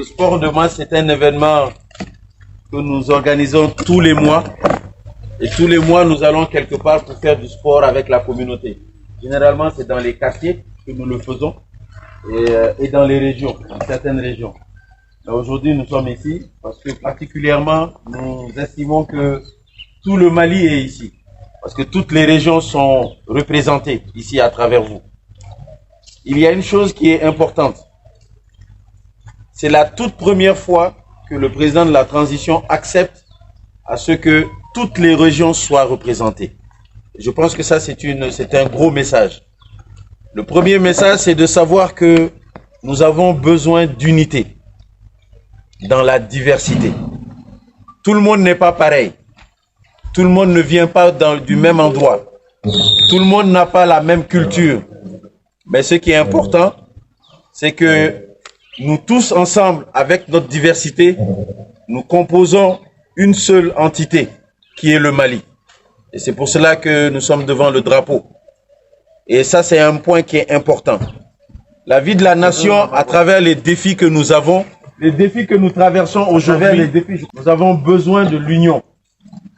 Le sport de masse, c'est un événement que nous organisons tous les mois. Et tous les mois, nous allons quelque part pour faire du sport avec la communauté. Généralement, c'est dans les quartiers que nous le faisons et dans les régions, dans certaines régions. Aujourd'hui, nous sommes ici parce que particulièrement, nous estimons que tout le Mali est ici. Parce que toutes les régions sont représentées ici à travers vous. Il y a une chose qui est importante. C'est la toute première fois que le président de la transition accepte à ce que toutes les régions soient représentées. Je pense que ça, c'est un gros message. Le premier message, c'est de savoir que nous avons besoin d'unité dans la diversité. Tout le monde n'est pas pareil. Tout le monde ne vient pas du même endroit. Tout le monde n'a pas la même culture. Mais ce qui est important, c'est que nous tous ensemble, avec notre diversité, nous composons une seule entité, qui est le Mali. Et c'est pour cela que nous sommes devant le drapeau. Et ça, c'est un point qui est important. La vie de la nation, à travers les défis que nous avons, les défis que nous traversons aujourd'hui, nous avons besoin de l'union.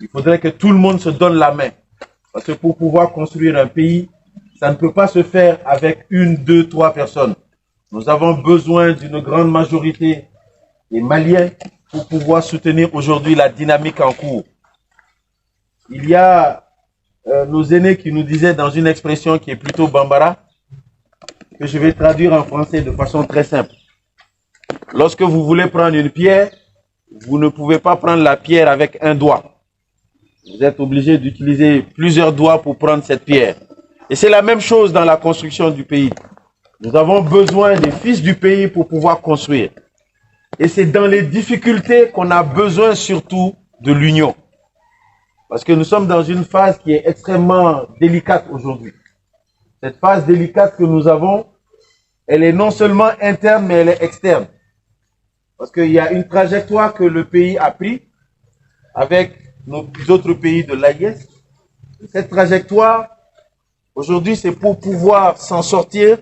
Il faudrait que tout le monde se donne la main. Parce que pour pouvoir construire un pays, ça ne peut pas se faire avec une, deux, trois personnes. Nous avons besoin d'une grande majorité des Maliens pour pouvoir soutenir aujourd'hui la dynamique en cours. Il y a nos aînés qui nous disaient dans une expression qui est plutôt bambara, que je vais traduire en français de façon très simple. Lorsque vous voulez prendre une pierre, vous ne pouvez pas prendre la pierre avec un doigt. Vous êtes obligé d'utiliser plusieurs doigts pour prendre cette pierre. Et c'est la même chose dans la construction du pays. Nous avons besoin des fils du pays pour pouvoir construire. Et c'est dans les difficultés qu'on a besoin surtout de l'union. Parce que nous sommes dans une phase qui est extrêmement délicate aujourd'hui. Cette phase délicate que nous avons, elle est non seulement interne, mais elle est externe. Parce qu'il y a une trajectoire que le pays a prise avec nos autres pays de l'AIS. Cette trajectoire, aujourd'hui, c'est pour pouvoir s'en sortir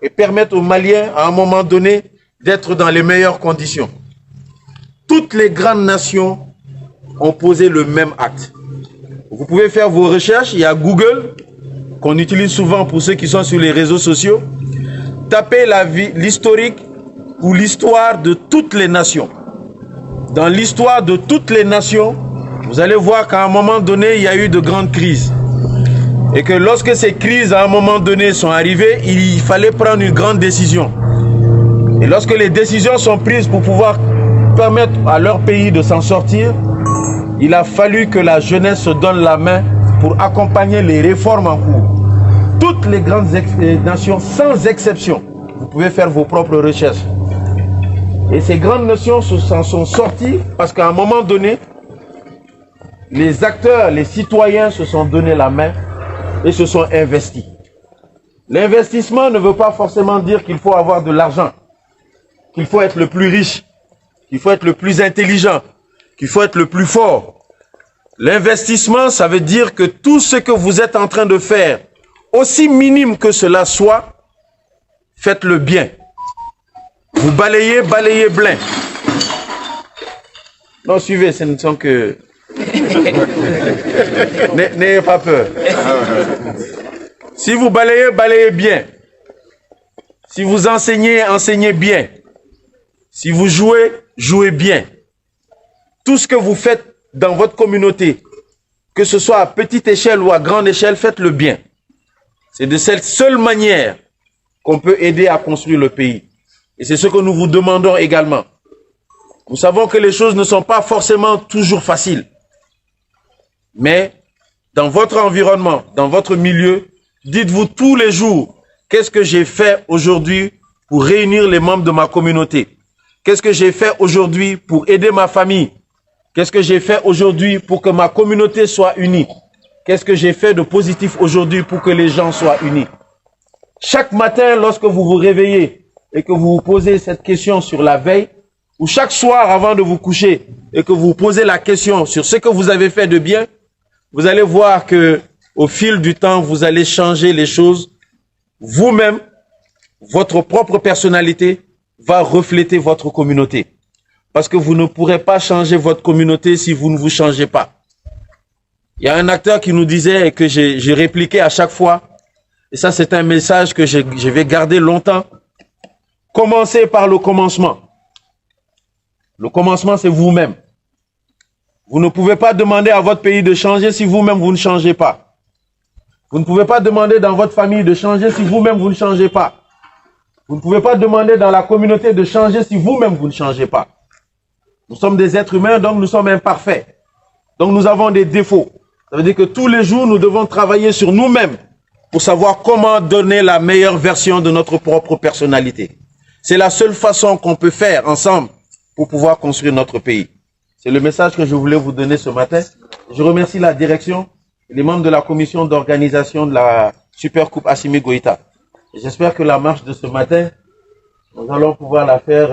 et permettre aux Maliens, à un moment donné, d'être dans les meilleures conditions. Toutes les grandes nations ont posé le même acte. Vous pouvez faire vos recherches, il y a Google, qu'on utilise souvent pour ceux qui sont sur les réseaux sociaux. Tapez l'historique ou l'histoire de toutes les nations. Dans l'histoire de toutes les nations, vous allez voir qu'à un moment donné, il y a eu de grandes crises. Et que lorsque ces crises, à un moment donné, sont arrivées, il fallait prendre une grande décision. Et lorsque les décisions sont prises pour pouvoir permettre à leur pays de s'en sortir, il a fallu que la jeunesse se donne la main pour accompagner les réformes en cours. Toutes les grandes nations, sans exception, vous pouvez faire vos propres recherches. Et ces grandes nations s'en sont sorties parce qu'à un moment donné, les acteurs, les citoyens se sont donné la main et se sont investis. L'investissement ne veut pas forcément dire qu'il faut avoir de l'argent, qu'il faut être le plus riche, qu'il faut être le plus intelligent, qu'il faut être le plus fort. L'investissement, ça veut dire que tout ce que vous êtes en train de faire, aussi minime que cela soit, faites-le bien. Vous balayez plein. Non, suivez, ce ne sont que... N'ayez pas peur. Si vous balayez bien. Si vous enseignez, enseignez bien. Si vous jouez, jouez bien. Tout ce que vous faites dans votre communauté, que ce soit à petite échelle ou à grande échelle, faites-le bien. C'est de cette seule manière qu'on peut aider à construire le pays. Et c'est ce que nous vous demandons également. Nous savons que les choses ne sont pas forcément toujours faciles. Mais dans votre environnement, dans votre milieu, dites-vous tous les jours, qu'est-ce que j'ai fait aujourd'hui pour réunir les membres de ma communauté? Qu'est-ce que j'ai fait aujourd'hui pour aider ma famille? Qu'est-ce que j'ai fait aujourd'hui pour que ma communauté soit unie? Qu'est-ce que j'ai fait de positif aujourd'hui pour que les gens soient unis? Chaque matin, lorsque vous vous réveillez et que vous vous posez cette question sur la veille, ou chaque soir avant de vous coucher et que vous vous posez la question sur ce que vous avez fait de bien, vous allez voir que au fil du temps, vous allez changer les choses vous-même, votre propre personnalité, va refléter votre communauté. Parce que vous ne pourrez pas changer votre communauté si vous ne vous changez pas. Il y a un acteur qui nous disait et que j'ai répliqué à chaque fois, et ça c'est un message que je vais garder longtemps. Commencez par le commencement. Le commencement, c'est vous-même. Vous ne pouvez pas demander à votre pays de changer si vous-même vous ne changez pas. Vous ne pouvez pas demander dans votre famille de changer si vous-même vous ne changez pas. Vous ne pouvez pas demander dans la communauté de changer si vous-même vous ne changez pas. Nous sommes des êtres humains, donc nous sommes imparfaits. Donc nous avons des défauts. Ça veut dire que tous les jours, nous devons travailler sur nous-mêmes pour savoir comment donner la meilleure version de notre propre personnalité. C'est la seule façon qu'on peut faire ensemble pour pouvoir construire notre pays. C'est le message que je voulais vous donner ce matin. Je remercie la direction et les membres de la commission d'organisation de la Super Coupe Assimi Goïta. J'espère que la marche de ce matin, nous allons pouvoir la faire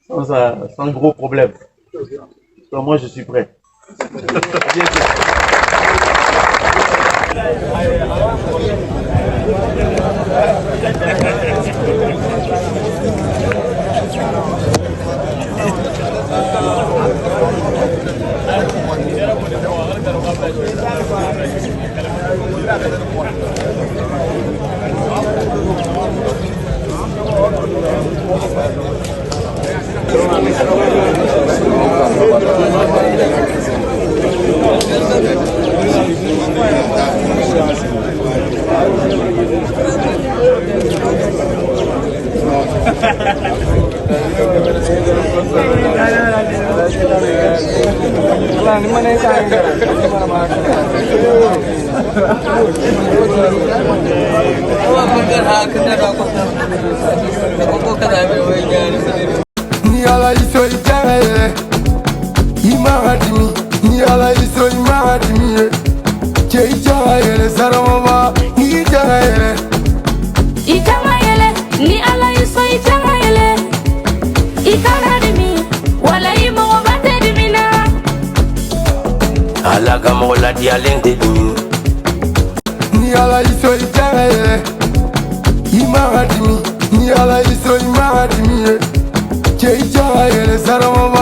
sans gros problème. Donc moi, je suis prêt. Ni ala iso itare imaradimi ni ala iso imaradimi ke itare sarama ni itare ni ala iso itare ikaradimi wala imo batedimina ala gamola dialente ni ala iso itare imaradimi ni ala iso imaradimi ke itare sarama